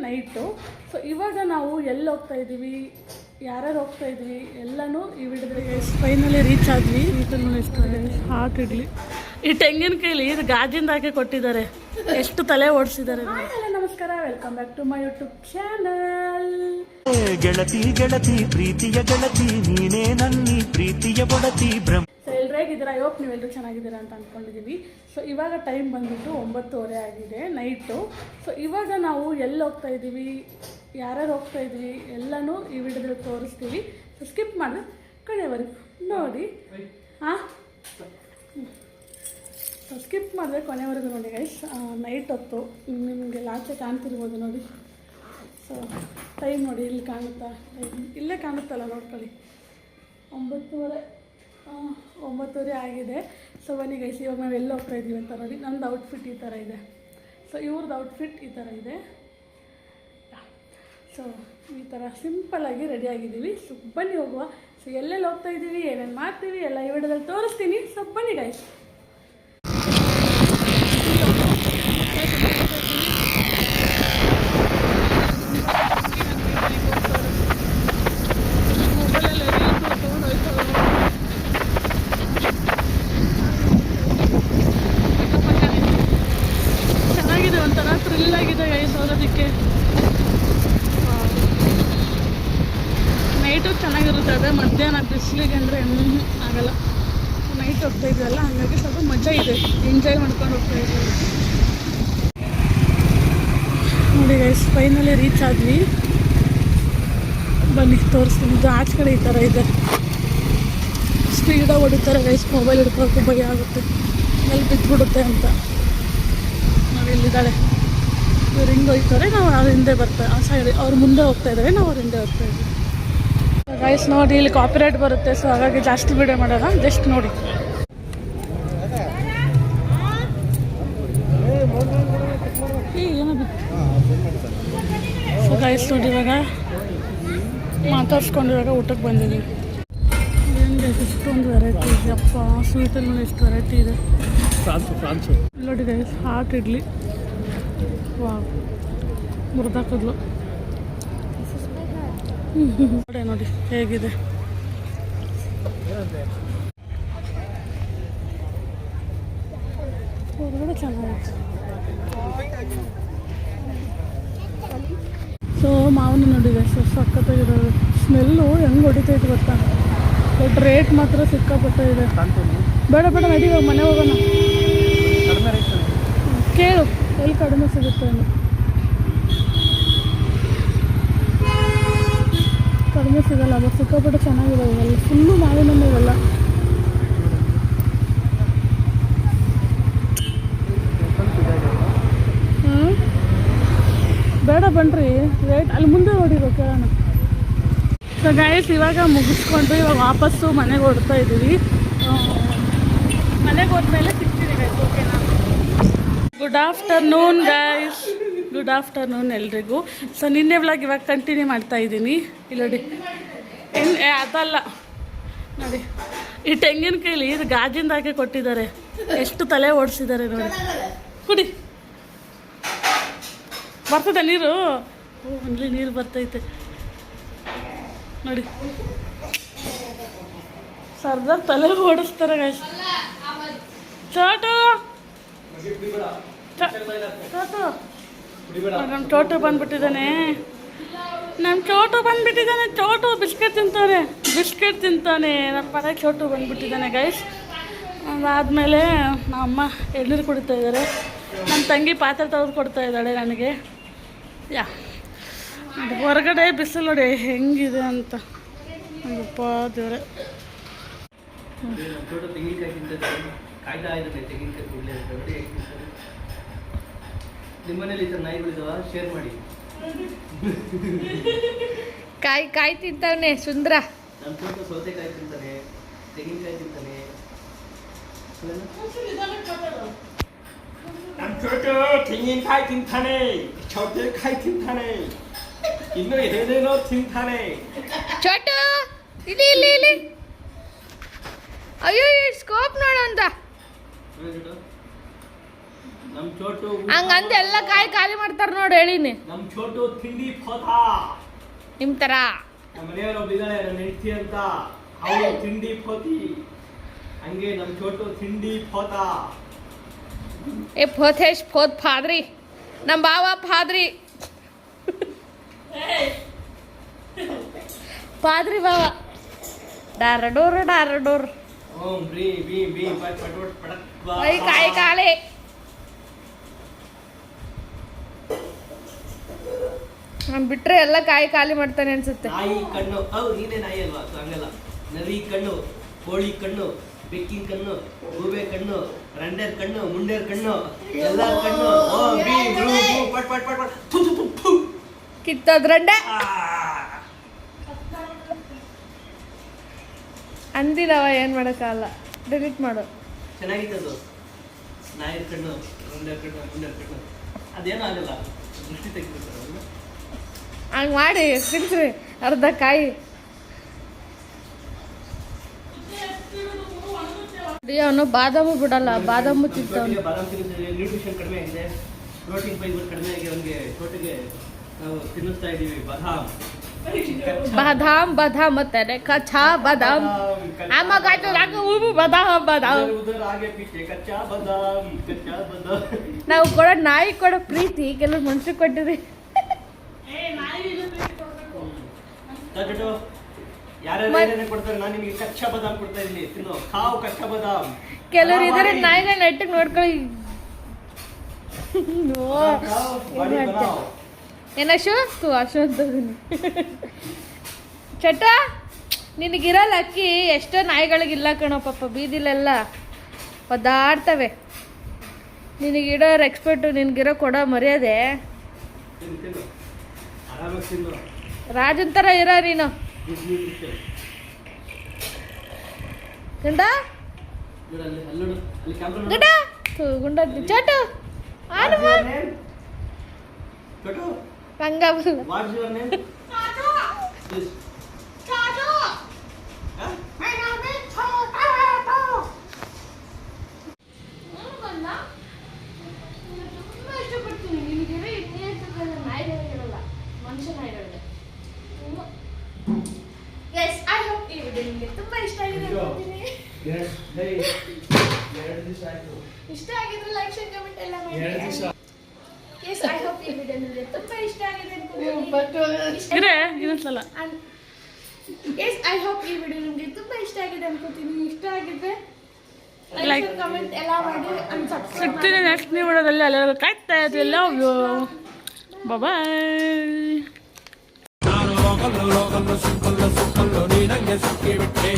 Night. So ಇವಾಗ ನಾವು ಎಲ್ಲಿ ಹೋಗ್ತಾ ಇದ್ದೀವಿ, ಯಾರ್ಯಾರು ಹೋಗ್ತಾ ಇದ್ವಿ ಎಲ್ಲನೂ ಈ ವಿಡಿಯೋದಲ್ಲಿ. ಫೈನಲಿ ರೀಚ್ ಆದ್ವಿ. ಹಾಟ್ ಇಡ್ಲಿ, ಈ ತೆಂಗಿನಕಾಯಿಲಿ ಇದು ಗಾಜಿಂದ ಹಾಕಿ ಕೊಟ್ಟಿದ್ದಾರೆ. ಎಷ್ಟು ತಲೆ ಓಡಿಸಿದ್ದಾರೆ. ನಮಸ್ಕಾರ, welcome back to my YouTube channel. ಗೆಳತಿ ಗೆಳತಿ ಪ್ರೀತಿಯ ಗೆಳತಿ ನೀನೇ ನನ್ನಿ ಪ್ರೀತಿಯ ಬಡತಿ ಬ್ರಹ್ಮ. ಸೊ ಎಲ್ಲರೂ ಹೇಗಿದ್ದೀರಾ? ಐ ಹೋಪ್ ನೀವೆಲ್ಲರೂ ಚೆನ್ನಾಗಿದ್ದೀರಾ ಅಂತ ಅಂದ್ಕೊಂಡಿದ್ದೀವಿ. ಸೊ ಇವಾಗ ಟೈಮ್ ಬಂದ್ಬಿಟ್ಟು 9:30 ಆಗಿದೆ ನೈಟು. ಸೊ ಇವಾಗ ನಾವು ಎಲ್ಲಿ ಹೋಗ್ತಾ ಇದ್ದೀವಿ, ಯಾರ್ಯಾರು ಹೋಗ್ತಾ ಇದ್ವಿ ಎಲ್ಲನೂ ಈ ವಿಡಿಯೋದಲ್ಲಿ ತೋರಿಸ್ತೀವಿ. ಸೊ ಸ್ಕಿಪ್ ಮಾಡಿದ್ರೆ ಕೊನೆವರೆಗೂ ನೋಡಿ. ಹಾಂ, ಸೊ ಸ್ಕಿಪ್ ಮಾಡಿದ್ರೆ ಕೊನೆವರೆಗೂ ನೋಡಿ ಗೈಸ್. ನೈಟ್ ಹೊತ್ತು ನಿಮಗೆ ಲಾಚೆ ಕಾಣ್ತಿರ್ಬೋದು ನೋಡಿ. ಸೊ ಟೈಮ್ ನೋಡಿ, ಇಲ್ಲಿ ಕಾಣುತ್ತಾ? ಇಲ್ಲೇ ಕಾಣುತ್ತಲ್ಲ, ನೋಡ್ಕೊಳ್ಳಿ. 9:30 ಆಗಿದೆ. ಸೊ ಬನ್ನಿ ಗೈಸ್, ಇವಾಗ ನಾವು ಎಲ್ಲಿ ಹೋಗ್ತಾ ಇದ್ದೀವಿ ಅಂತ ನೋಡಿ. ನಮ್ಮದು ಔಟ್ಫಿಟ್ ಈ ಥರ ಇದೆ. ಸೊ ಇವ್ರದ್ದು ಔಟ್ಫಿಟ್ ಈ ಥರ ಇದೆ. ಸೊ ಈ ಥರ ಸಿಂಪಲ್ಲಾಗಿ ರೆಡಿ ಆಗಿದ್ದೀವಿ. ಸೊ ಬನ್ನಿ ಹೋಗುವ. ಸೊ ಎಲ್ಲೆಲ್ಲಿ ಹೋಗ್ತಾ ಇದ್ದೀವಿ, ಏನೇನು ಮಾಡ್ತೀವಿ ಎಲ್ಲ ಈ ವಿಡಿಯೋದಲ್ಲಿ ತೋರಿಸ್ತೀನಿ. ಸೊ ಬನ್ನಿ ಗೈಸ್. ಚೆನ್ನಾಗಿದೆ, ಒಂಥರ ಥ್ರಿಲ್ ಆಗಿದೆ ಗೈಸ್ ಹೋಗೋದಕ್ಕೆ. ನೈಟು ಚೆನ್ನಾಗಿರುತ್ತೆ. ಅದೇ ಮಧ್ಯಾಹ್ನ ಬಿಸಿಲಿಗೆ ಅಂದರೆ ಆಗಲ್ಲ. ನೈಟ್ ಹೋಗ್ತಾ ಇದ್ವಲ್ಲ, ಹಾಗಾಗಿ ಸ್ವಲ್ಪ ಮಜಾ ಇದೆ, ಎಂಜಾಯ್ ಮಾಡ್ಕೊಂಡು ಹೋಗ್ತಾ ಇದ್ದೀವಿ. ನೋಡಿ ಗೈಸ್, ಫೈನಲಿ ರೀಚ್ ಆದ್ವಿ. ಬನ್ನಿ ತೋರಿಸ್ತೀನಿ. ಇದು ಆಚೆ ಕಡೆ ಈ ಥರ ಇದೆ. ಸ್ಪೀಡಾಗಿ ಹೊಡಿತಾರೆ ಗೈಸ್, ಮೊಬೈಲ್ ಹಿಡ್ಕೊಳ್ಳೋಕೆ ಭಯ ಆಗುತ್ತೆ, ಎಲ್ಲಿ ಬಿದ್ದುಬಿಡುತ್ತೆ ಅಂತ. ನಾವು ಇಲ್ಲಿದ್ದಾಳೆ, ಇವ್ರು ಹಿಂಗೆ ಹೋಗ್ತಾರೆ, ನಾವು ಅವ್ರ ಹಿಂದೆ ಬರ್ತಾರೆ. ಆ ಸೈಡ್ ಅವ್ರು ಮುಂದೆ ಹೋಗ್ತಾ ಇದ್ದಾರೆ, ನಾವು ಅವ್ರ ಹಿಂದೆ ಹೋಗ್ತಾ ಇದ್ದೀವಿ. ಗೈಸ್ ನೋಡಿ, ಇಲ್ಲಿ ಕಾಪಿರೈಟ್ ಬರುತ್ತೆ. ಸೊ ಹಾಗಾಗಿ ಜಾಸ್ತಿ ವಿಡಿಯೋ ಮಾಡೋಣ, ಜಸ್ಟ್ ನೋಡಿ. ಏನೋ ಬಿತ್ತು. ಸೊ ಗೈಸ್ ನೋಡಿ, ಇವಾಗ ಮಾತಾಡ್ಸ್ಕೊಂಡು ಇವಾಗ ಊಟಕ್ಕೆ ಬಂದಿದ್ದೀವಿ. ಏನು ಗೈಸ್, ಇಷ್ಟೊಂದು ವೆರೈಟಿ ಇದೆ. ಅಪ್ಪ, ಸ್ವೀಟಲ್ಲಿ ಎಷ್ಟು ವೆರೈಟಿ ಇದೆ. ಫ್ರಾನ್ಸು ನೋಡಿ ಗೈಸ್, ಹಾಟ್ ಇಡ್ಲಿ. ವಾ, ಮುರಿದಾಕಿದ್ಲು ನೋಡಿ ಹೇಗಿದೆ. ಹೊರಗಡೆ ಚೆನ್ನಾಗಿತ್ತು. ಸೊ ಮಾವನ ನೋಡಿದೆ, ಸೊ ಸಖತ್ತಾಗಿದ್ದಾವೆ. ಸ್ಮೆಲ್ಲು ಹೆಂಗೆ ಹೊಡಿತೈತೆ ಗೊತ್ತಾ. ಬಟ್ ರೇಟ್ ಮಾತ್ರ ಸಿಕ್ಕಾಪಟ್ಟೆ ಇದೆ. ಬೇಡ ಬೇಡ, ನಡಿ ಇವಾಗ ಮನೆ ಹೋಗೋಣ. ಕೇಳು ಎಲ್ಲಿ ಕಡಿಮೆ ಸಿಗುತ್ತೆ ಅನ್ನೋ. ಕಡಿಮೆ ಸಿಗಲ್ಲ, ಬಟ್ ಸಿಕ್ಕಾಪಟ್ಟೆ ಚೆನ್ನಾಗಿದೆ. ಇವೆಲ್ಲ ಫುಲ್ಲು ಮಾವಿನ ಇವೆಲ್ಲ. ಬೇಡ ಬನ್ನಿರಿ, ರೇಟ್ ಅಲ್ಲಿ ಮುಂದೆ ನೋಡಿರೋ ಕೇಳೋಣ. ಸೊ ಗೈಸ್, ಇವಾಗ ಮುಗಿಸ್ಕೊಂಡು ಇವಾಗ ವಾಪಸ್ಸು ಮನೆಗೆ ಹೊಡ್ತಾ ಇದ್ದೀವಿ. ಮನೆಗೆ ಹೋದ್ಮೇಲೆ ಸಿಗ್ತೀವಿ ಗೈಸ್, ಓಕೆನಾ? Good afternoon guys, good afternoon ಎಲ್ರಿಗೂ. ಸೊ ನಿನ್ನೆ ವ್ಲಾಗ್ ಇವಾಗ ಕಂಟಿನ್ಯೂ ಮಾಡ್ತಾ ಇದ್ದೀನಿ. ಇಲ್ಲಿ ನೋಡಿ, ಅದಲ್ಲ ನೋಡಿ, ಈ ತೆಂಗಿನಕಾಯಿಲಿ ಇದು ಗಾಜಿಂದ ಹಾಕಿ ಕೊಟ್ಟಿದ್ದಾರೆ. ಎಷ್ಟು ತಲೆ ಓಡಿಸಿದ್ದಾರೆ ನೋಡಿ. ಕುಡಿ, ಬರ್ತದೆ ನೀರು. ಅಲ್ಲಿ ನೀರು ಬರ್ತೈತೆ ನೋಡಿ. ಸರ್ದಾರ್ ತಲೆ ಓಡಿಸ್ತಾರೆ ಗೈಸ್. ಚೋಟು ನಮ್ಮ ಚೋಟು ಬಂದ್ಬಿಟ್ಟಿದ್ದಾನೆ. ಚೋಟು ಬಿಸ್ಕೆಟ್ ತಿಂತಾನೆ. ನಮ್ಮ ಪರ ಚೋಟು ಬಂದ್ಬಿಟ್ಟಿದ್ದಾನೆ ಗೈಸ್. ಅದಾದಮೇಲೆ ನಮ್ಮಮ್ಮ ಎಳ್ನೀರು ಕುಡಿತಾ ಇದ್ದಾರೆ. ನನ್ನ ತಂಗಿ ಪಾತ್ರೆ ತೆಗೆದು ಕೊಡ್ತಾ ಇದ್ದಾಳೆ ನನಗೆ. ಹೊರಗಡೆ ಬಿಸಿಲು ನೋಡಿ ಹೆಂಗಿದೆ ಅಂತ. ಅಪ್ಪ ದೇವ್ರೆ. ಕಾಯಿ ತಿಂತಾವನೆ ಸುಂದ್ರ. ಸೌತೆಕಾಯಿ ತಿಂತಾನೆ, ತೆಂಗಿನಕಾಯಿ ತಿಂತಾನೆ. ನಮ್ಮ ಚೋಟು ತೆಂಗಿನಕಾಯಿ ತಿಂತಾನೆ, ಸೌತೆಕಾಯಿ ತಿಂತಾನೆ, ಇನ್ನು ಏನೇನೋ ತಿಂತಾನೆ. ಚೋಟು ಇಲ್ಲಿ ಇಲ್ಲಿ ಇಲ್ಲಿ. ಅಯ್ಯೋ ಸ್ಕೋಪ್ ನೋಡು ಅಂತ. ನಮ್ ಚೋಟು ಹಂಗಂದ ಎಲ್ಲ ಕಾಯಿ ಖಾಲಿ ಮಾಡ್ತಾರ ನೋಡಿ ಹೇಳಿನಿ ನಮ್ ಚೋಟು ತಿಂಡಿ ಪೋತ. ನಿಮ್ ತರ ನಮ್ಮ ಮನೆಯವರು ಒಬ್ಬಿದ್ದಾಳೆ ನನ್ನ ಹೆಂಡತಿ ಅಂತ, ಅವಳು ತಿಂಡಿ ಪೋತಿ. ಹಂಗೆ ನಮ್ ಚೋಟು ತಿಂಡಿ ಪೋತ. ಏ ಫೋತೇಶ್ ಫೋತ್ ಫಾದ್ರಿ, ನಮ್ಮ ಬಾವ ಫಾದ್ರಿ, ಫಾದ್ರಿ ಬಾವ. ಡಾರಡೋರ್ ಡಾರಡೋರ್ ಓಂ ಬ್ರೀ ಬೀ ಬೀ ಪಟ್ ಪಟ್ ಪಟ್ ಪಟಕ್ ಬಾ. ಐ ಕಾಯಿ ಖಾಲಿ. ನಾನು ಬಿಟ್ರೆ ಎಲ್ಲ ಕಾಯಿ ಖಾಲಿ ಮಾಡ್ತಾನೆ ಅನ್ಸುತ್ತೆ. ನಾಯಿ ಕಣ್ಣು, ನೀನೇ ನಾಯಿ ಅಲ್ವಾ? ಅದು ಹಂಗಲ್ಲ. ನರಿ ಕಣ್ಣು, ಕೋಳಿ ಕಣ್ಣು, ಬೆಕ್ಕಿನ ಕಣ್ಣು, ಗೂಬೆ ಕಣ್ಣು, ರಂಡೇರ್ ಕಣ್ಣು, ಮುಂಡೇರ್ ಕಣ್ಣು, ಎಲ್ಲಾರ ಕಣ್ಣು. ಓಂ ಬ್ರೀ ಬ್ರೂ ಬೂ ಪಟ್ ಪಟ್ ಪಟ್ ಪಟ್ ಥು ಥು ಥು ಥು. ಕಿತ್ತೋದ್ರಂಡೆ ಆ. ಅಂದಿನವ ಏನ್ ಮಾಡಕ್ಕಾಗಲ್ಲ, ಡಿಲೀಟ್ ಮಾಡು. ಚೆನ್ನಾಗಿತ್ತದು. ನಾಯಿರ್ ಕಣ್ಣು, ರಂಡೇರ್ ಕಣ್ಣು, ಮುಂಡೇರ್ ಕಣ್ಣು. ಅದೇನೂ ಆಗಲ್ಲ, ದೃಷ್ಟಿ ತೆಗಿತಾರೆ ಅವ್ರು. ಹಂಗ್ ಮಾಡಿ ತಿನ್ಸ್ರಿ ಅರ್ಧ ಕಾಯಿ. ಅವನು ಬಾದಾಮು ಬಿಡಲ್ಲ, ಬಾದಾಮು ತಿಂತವನು. ಚೋಟಿಗೆ ಬಾದಾಮ್ ತಿನ್ನಿಸಿದ್ರೆ ನ್ಯೂಟ್ರಿಷನ್ ಕಡಿಮೆ ಆಗಿದೆ, ಪ್ರೋಟೀನ್ ಫೈಬರ್ ಕಡಿಮೆ ಆಗಿ ಅವನಿಗೆ ಚೋಟಿಗೆ ನಾವು ತಿನ್ನಿಸ್ತಾ ಇದ್ದೀವಿ ಬಾದಾಮ್. ಬಾದಾಮ್ ಬಾದಾಮ್ ಅಂತಾನೆ, ಕಚ್ಚಾ ಬಾದಾಮ್. ಆಮಾಗಾಯ್ತು ನಂಗೆ ಹೂವು ಬಾದಾಮ್ ಬಾದಾಮ್. ಉದರ ಆಗೆ ಪೀಚೆ ಕಚ್ಚಾ ಬಾದಾಮ್, ಕಚ್ಚಾ ಬಾದಾಮ್. ನಾವು ಕೊಡೋ ನಾಯಿ ಕೊಡೋ ಪ್ರೀತಿ ಕೆಲವ್ರು ಮನುಷ್ಯರು ಕೊಟ್ಟಿರಿ. ತಗೊಟ್ಟು ಯಾರ್ಯಾರು ಏನೇನೇ ಕೊಡ್ತಾರೆ, ನಾನು ನಿಮಗೆ ಕಚ್ಚಾ ಬಾದಾಮ್ ಕೊಡ್ತಾ ಇದ್ದೀನಿ, ತಿನ್ನು, ಕಾವು ಕಚ್ಚಾ ಬಾದಾಮ್. ಕೆಲವ್ರು ಇದಾರೆ ನಾಯಿಗಳ ನೆಟ್ಟಿಗೆ ನೋಡ್ಕೊಳ್ಳಿ. ಕಾವು, ಬಾಡಿ ಬನಾವ್. ಏನ ಅಶು ತೂ ಅಶು ಅಂತದೀನಿ. ಚಟ ನಿನಗಿರಲ್ಲ ಅಕ್ಕಿ, ಎಷ್ಟೋ ನಾಯಿಗಳಿಗಿಲ್ಲ ಕಣೋ ಪಾಪ, ಬೀದಿಲೆಲ್ಲ ಒದ್ದಾಡ್ತವೆ. ನಿನಗಿಡೋ ಎಕ್ಸ್ಪರ್ಟು, ನಿನಗಿರೋ ಕೊಡೋ ಮರ್ಯಾದೆ. ತಿನ್ನು ತಿನ್ನು, ಆರಾಮಾಗಿ ತಿನ್ನು. ರಾಜನ್ ಥರ ಇರೋ ನೀನು ನ್ಯೂಟ್ರಿಷನ್. ಗಂಡ ನೋಡು ಅಲ್ಲಿ, ಅಲ್ಲಿ ನೋಡು, ಅಲ್ಲಿ ಕ್ಯಾಮ್ರಾ ಗಂಡ ತೂ ಗುಂಡ ಚಟು ಆನು ಚೋಟು, ಹಂಗಾಗಲ್ಲ. What's your name? Yes. Huh? ತುಂಬಾ ಇಷ್ಟಪಡ್ತೀನಿ ನಿನಗೆ ನಾಯಿಗಳಿರಲ್ಲ, ಮನುಷ್ಯ ನಾಯಿಗಳಿಗೆ. ಎಸ್ ಐ ಹೋಪ್ ಈ ವಿಡಿಯೋ ನಿಮಗೆ ತುಂಬಾ ಇಷ್ಟ ಆಗಿದೆ ಅನ್ಕೊಂತೀನಿ. ಇಷ್ಟ ಆಗಿದ್ರೆ ಲೈಕ್ ಶೇರ್ ಕಮೆಂಟ್ ಎಲ್ಲ ಮಾಡಿ. ಎಸ್ ಐ ಹೋಪ್ ಈ ವಿಡಿಯೋ ನಿಮಗೆ ತುಂಬಾ ಇಷ್ಟ ಆಗಿದೆ ಅನ್ಕೊಂತೀನಿ. ಇರೇ ಇನ್ನೊಂದ್ಸಲ. ಎಸ್ ಐ ಹೋಪ್ ಈ ವಿಡಿಯೋ ನಿಮಗೆ ತುಂಬಾ ಇಷ್ಟ ಆಗಿದೆ ಅನ್ಕೋತೀನಿ. ಇಷ್ಟ ಆಗಿದ್ರೆ Like- ಲೈಕ್ ಕಮೆಂಟ್ ಎಲ್ಲ ಮಾಡಿ and subscribe ಸಿಗ್ತೀನಿ ನೆಕ್ಸ್ಟ್ ನೀವು ವಿಡಿಯೋದಲ್ಲಿ. ಅಲ್ಲೆಲ್ಲ ಕಾಯ್ತಾ ಇದ್ರಿ. Love you. ಬಾಯ್. ನಾನು ಲೋಕಲ್ಲು ಲೋಕಲ್ಲು ಸಿಕ್ಕಲ್ಲು ಸಿಕ್ಕಲ್ಲು ನೀ ನಂಗೆ ಸಿಕ್ಕಿ ಬಿಟ್ಟೆ.